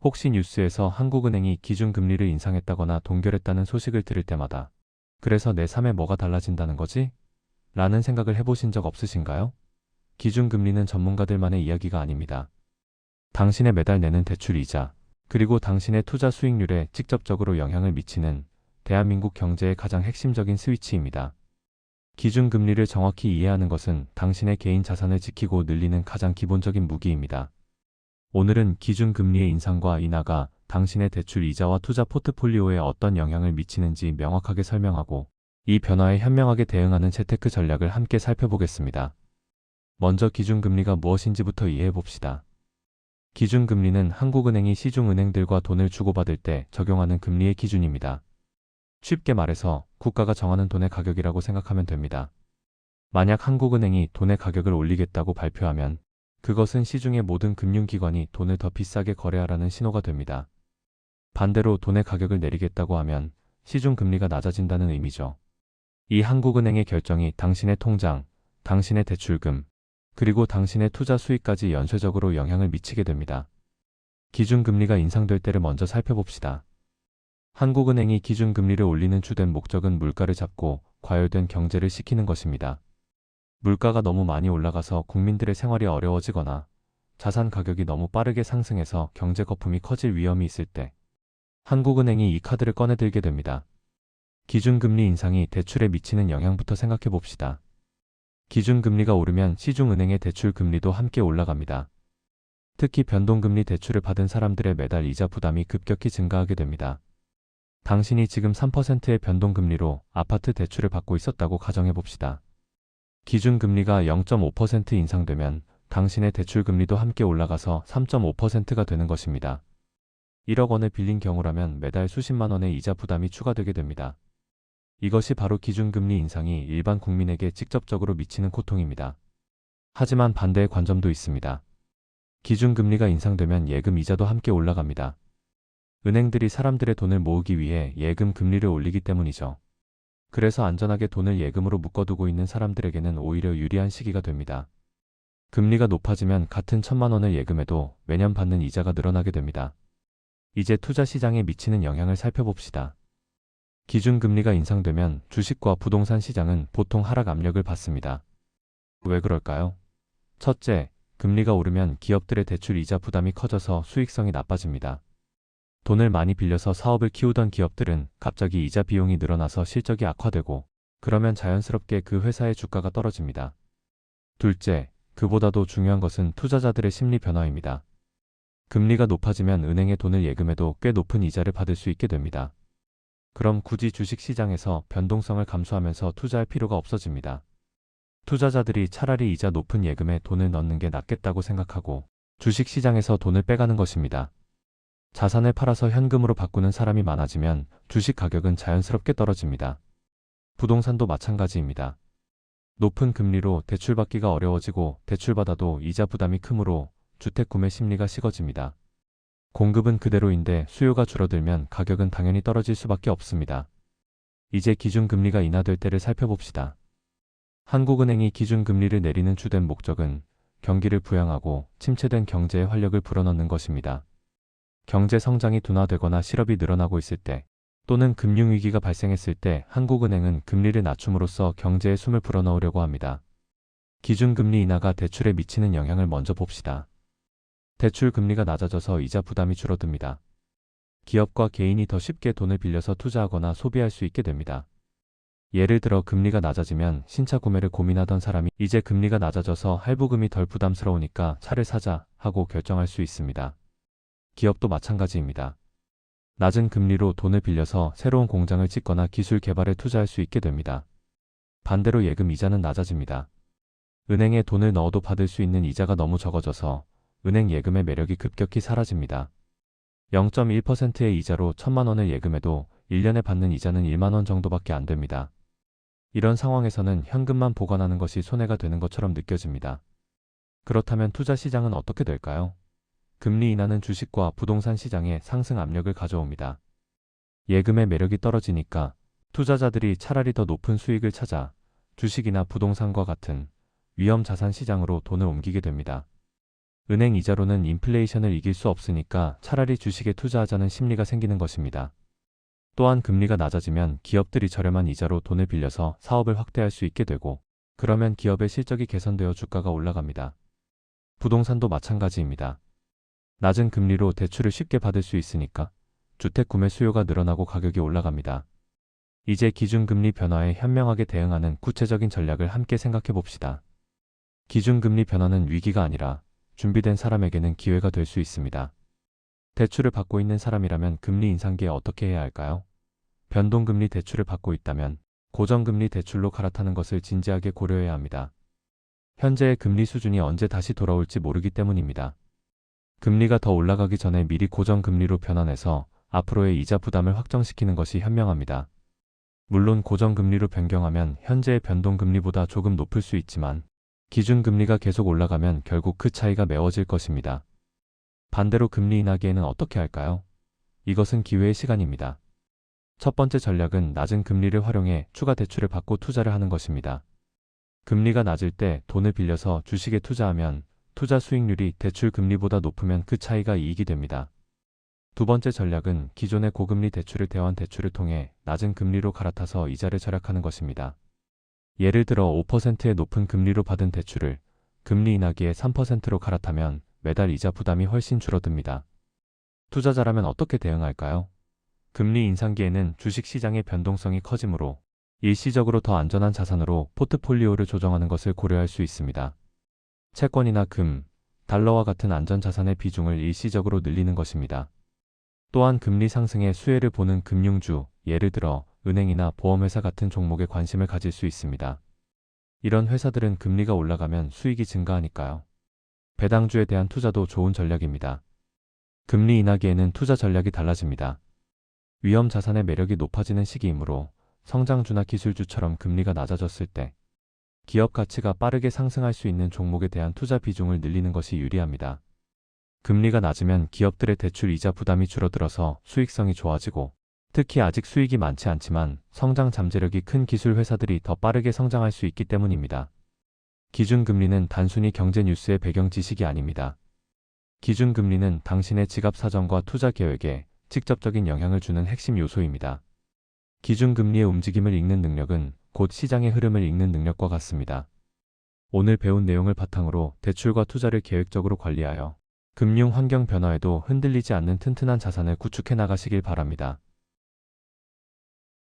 혹시 뉴스에서 한국은행이 기준금리를 인상했다거나 동결했다는 소식을 들을 때마다 그래서 내 삶에 뭐가 달라진다는 거지? 라는 생각을 해보신 적 없으신가요? 기준금리는 전문가들만의 이야기가 아닙니다. 당신의 매달 내는 대출 이자, 그리고 당신의 투자 수익률에 직접적으로 영향을 미치는 대한민국 경제의 가장 핵심적인 스위치입니다. 기준금리를 정확히 이해하는 것은 당신의 개인 자산을 지키고 늘리는 가장 기본적인 무기입니다. 오늘은 기준금리의 인상과 인하가 당신의 대출 이자와 투자 포트폴리오에 어떤 영향을 미치는지 명확하게 설명하고 이 변화에 현명하게 대응하는 재테크 전략을 함께 살펴보겠습니다. 먼저 기준금리가 무엇인지부터 이해해 봅시다. 기준금리는 한국은행이 시중은행들과 돈을 주고받을 때 적용하는 금리의 기준입니다. 쉽게 말해서 국가가 정하는 돈의 가격이라고 생각하면 됩니다. 만약 한국은행이 돈의 가격을 올리겠다고 발표하면 그것은 시중의 모든 금융기관이 돈을 더 비싸게 거래하라는 신호가 됩니다. 반대로 돈의 가격을 내리겠다고 하면 시중 금리가 낮아진다는 의미죠. 이 한국은행의 결정이 당신의 통장, 당신의 대출금, 그리고 당신의 투자 수익까지 연쇄적으로 영향을 미치게 됩니다. 기준금리가 인상될 때를 먼저 살펴봅시다. 한국은행이 기준금리를 올리는 주된 목적은 물가를 잡고 과열된 경제를 식히는 것입니다. 물가가 너무 많이 올라가서 국민들의 생활이 어려워지거나 자산 가격이 너무 빠르게 상승해서 경제 거품이 커질 위험이 있을 때 한국은행이 이 카드를 꺼내들게 됩니다. 기준금리 인상이 대출에 미치는 영향부터 생각해 봅시다. 기준금리가 오르면 시중은행의 대출금리도 함께 올라갑니다. 특히 변동금리 대출을 받은 사람들의 매달 이자 부담이 급격히 증가하게 됩니다. 당신이 지금 3%의 변동금리로 아파트 대출을 받고 있었다고 가정해 봅시다. 기준금리가 0.5% 인상되면 당신의 대출금리도 함께 올라가서 3.5%가 되는 것입니다. 1억 원을 빌린 경우라면 매달 수십만 원의 이자 부담이 추가되게 됩니다. 이것이 바로 기준금리 인상이 일반 국민에게 직접적으로 미치는 고통입니다. 하지만 반대의 관점도 있습니다. 기준금리가 인상되면 예금 이자도 함께 올라갑니다. 은행들이 사람들의 돈을 모으기 위해 예금 금리를 올리기 때문이죠. 그래서 안전하게 돈을 예금으로 묶어두고 있는 사람들에게는 오히려 유리한 시기가 됩니다. 금리가 높아지면 같은 1,000만 원을 예금해도 매년 받는 이자가 늘어나게 됩니다. 이제 투자 시장에 미치는 영향을 살펴봅시다. 기준금리가 인상되면 주식과 부동산 시장은 보통 하락 압력을 받습니다. 왜 그럴까요? 첫째, 금리가 오르면 기업들의 대출 이자 부담이 커져서 수익성이 나빠집니다. 돈을 많이 빌려서 사업을 키우던 기업들은 갑자기 이자 비용이 늘어나서 실적이 악화되고 그러면 자연스럽게 그 회사의 주가가 떨어집니다. 둘째, 그보다도 중요한 것은 투자자들의 심리 변화입니다. 금리가 높아지면 은행에 돈을 예금해도 꽤 높은 이자를 받을 수 있게 됩니다. 그럼 굳이 주식시장에서 변동성을 감수하면서 투자할 필요가 없어집니다. 투자자들이 차라리 이자 높은 예금에 돈을 넣는 게 낫겠다고 생각하고 주식시장에서 돈을 빼가는 것입니다. 자산을 팔아서 현금으로 바꾸는 사람이 많아지면 주식 가격은 자연스럽게 떨어집니다. 부동산도 마찬가지입니다. 높은 금리로 대출받기가 어려워지고 대출받아도 이자 부담이 크므로 주택 구매 심리가 식어집니다. 공급은 그대로인데 수요가 줄어들면 가격은 당연히 떨어질 수밖에 없습니다. 이제 기준금리가 인하될 때를 살펴봅시다. 한국은행이 기준금리를 내리는 주된 목적은 경기를 부양하고 침체된 경제의 활력을 불어넣는 것입니다. 경제 성장이 둔화되거나 실업이 늘어나고 있을 때 또는 금융위기가 발생했을 때 한국은행은 금리를 낮춤으로써 경제에 숨을 불어넣으려고 합니다. 기준금리 인하가 대출에 미치는 영향을 먼저 봅시다. 대출 금리가 낮아져서 이자 부담이 줄어듭니다. 기업과 개인이 더 쉽게 돈을 빌려서 투자하거나 소비할 수 있게 됩니다. 예를 들어 금리가 낮아지면 신차 구매를 고민하던 사람이 이제 금리가 낮아져서 할부금이 덜 부담스러우니까 차를 사자 하고 결정할 수 있습니다. 기업도 마찬가지입니다. 낮은 금리로 돈을 빌려서 새로운 공장을 짓거나 기술 개발에 투자할 수 있게 됩니다. 반대로 예금 이자는 낮아집니다. 은행에 돈을 넣어도 받을 수 있는 이자가 너무 적어져서 은행 예금의 매력이 급격히 사라집니다. 0.1%의 이자로 1,000만 원을 예금해도 1년에 받는 이자는 1만 원 정도밖에 안 됩니다. 이런 상황에서는 현금만 보관하는 것이 손해가 되는 것처럼 느껴집니다. 그렇다면 투자 시장은 어떻게 될까요? 금리 인하는 주식과 부동산 시장에 상승 압력을 가져옵니다. 예금의 매력이 떨어지니까 투자자들이 차라리 더 높은 수익을 찾아 주식이나 부동산과 같은 위험 자산 시장으로 돈을 옮기게 됩니다. 은행 이자로는 인플레이션을 이길 수 없으니까 차라리 주식에 투자하자는 심리가 생기는 것입니다. 또한 금리가 낮아지면 기업들이 저렴한 이자로 돈을 빌려서 사업을 확대할 수 있게 되고, 그러면 기업의 실적이 개선되어 주가가 올라갑니다. 부동산도 마찬가지입니다. 낮은 금리로 대출을 쉽게 받을 수 있으니까 주택 구매 수요가 늘어나고 가격이 올라갑니다. 이제 기준금리 변화에 현명하게 대응하는 구체적인 전략을 함께 생각해 봅시다. 기준금리 변화는 위기가 아니라 준비된 사람에게는 기회가 될 수 있습니다. 대출을 받고 있는 사람이라면 금리 인상기에 어떻게 해야 할까요? 변동금리 대출을 받고 있다면 고정금리 대출로 갈아타는 것을 진지하게 고려해야 합니다. 현재의 금리 수준이 언제 다시 돌아올지 모르기 때문입니다. 금리가 더 올라가기 전에 미리 고정금리로 변환해서 앞으로의 이자 부담을 확정시키는 것이 현명합니다. 물론 고정금리로 변경하면 현재의 변동금리보다 조금 높을 수 있지만 기준금리가 계속 올라가면 결국 그 차이가 메워질 것입니다. 반대로 금리 인하기에는 어떻게 할까요? 이것은 기회의 시간입니다. 첫 번째 전략은 낮은 금리를 활용해 추가 대출을 받고 투자를 하는 것입니다. 금리가 낮을 때 돈을 빌려서 주식에 투자하면 투자 수익률이 대출 금리보다 높으면 그 차이가 이익이 됩니다. 두 번째 전략은 기존의 고금리 대출을 대환 대출을 통해 낮은 금리로 갈아타서 이자를 절약하는 것입니다. 예를 들어 5%의 높은 금리로 받은 대출을 금리 인하기에 3%로 갈아타면 매달 이자 부담이 훨씬 줄어듭니다. 투자자라면 어떻게 대응할까요? 금리 인상기에는 주식시장의 변동성이 커지므로 일시적으로 더 안전한 자산으로 포트폴리오를 조정하는 것을 고려할 수 있습니다. 채권이나 금, 달러와 같은 안전자산의 비중을 일시적으로 늘리는 것입니다. 또한 금리 상승의 수혜를 보는 금융주, 예를 들어 은행이나 보험회사 같은 종목에 관심을 가질 수 있습니다. 이런 회사들은 금리가 올라가면 수익이 증가하니까요. 배당주에 대한 투자도 좋은 전략입니다. 금리 인하기에는 투자 전략이 달라집니다. 위험 자산의 매력이 높아지는 시기이므로 성장주나 기술주처럼 금리가 낮아졌을 때 기업 가치가 빠르게 상승할 수 있는 종목에 대한 투자 비중을 늘리는 것이 유리합니다. 금리가 낮으면 기업들의 대출 이자 부담이 줄어들어서 수익성이 좋아지고, 특히 아직 수익이 많지 않지만 성장 잠재력이 큰 기술 회사들이 더 빠르게 성장할 수 있기 때문입니다. 기준금리는 단순히 경제 뉴스의 배경 지식이 아닙니다. 기준금리는 당신의 지갑 사정과 투자 계획에 직접적인 영향을 주는 핵심 요소입니다. 기준금리의 움직임을 읽는 능력은 곧 시장의 흐름을 읽는 능력과 같습니다. 오늘 배운 내용을 바탕으로 대출과 투자를 계획적으로 관리하여 금융 환경 변화에도 흔들리지 않는 튼튼한 자산을 구축해 나가시길 바랍니다.